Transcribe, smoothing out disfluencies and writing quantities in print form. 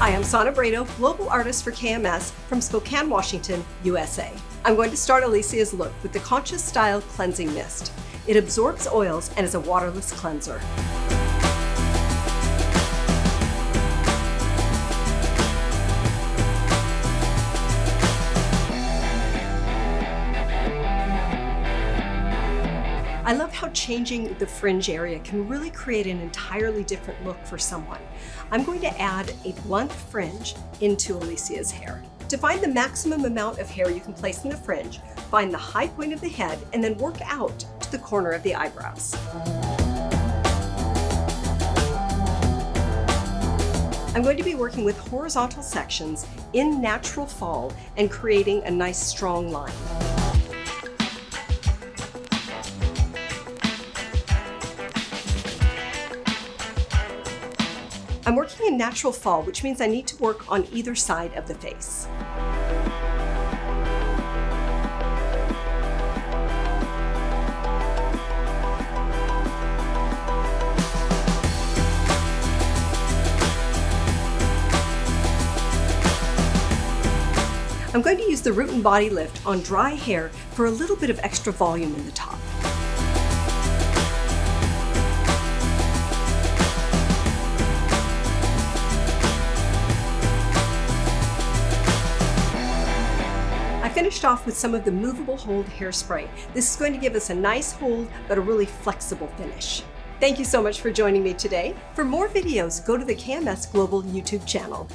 Hi, I'm Sonna Brado, Global Artist for KMS from Spokane, Washington, USA. I'm going to start Alicia's look with the CONSCIOUSSTYLE Cleansing Mist. It absorbs oils and is a waterless cleanser. I love how changing the fringe area can really create an entirely different look for someone. I'm going to add a blunt fringe into Alicia's hair. To find the maximum amount of hair you can place in the fringe, find the high point of the head and then work out to the corner of the eyebrows. I'm going to be working with horizontal sections in natural fall and creating a nice strong line. I'm working in natural fall, which means I need to work on either side of the face. I'm going to use the root and body lift on dry hair for a little bit of extra volume in the top. Finished off with some of the movable hold hairspray. This is going to give us a nice hold, but a really flexible finish. Thank you so much for joining me today. For more videos, go to the KMS Global YouTube channel.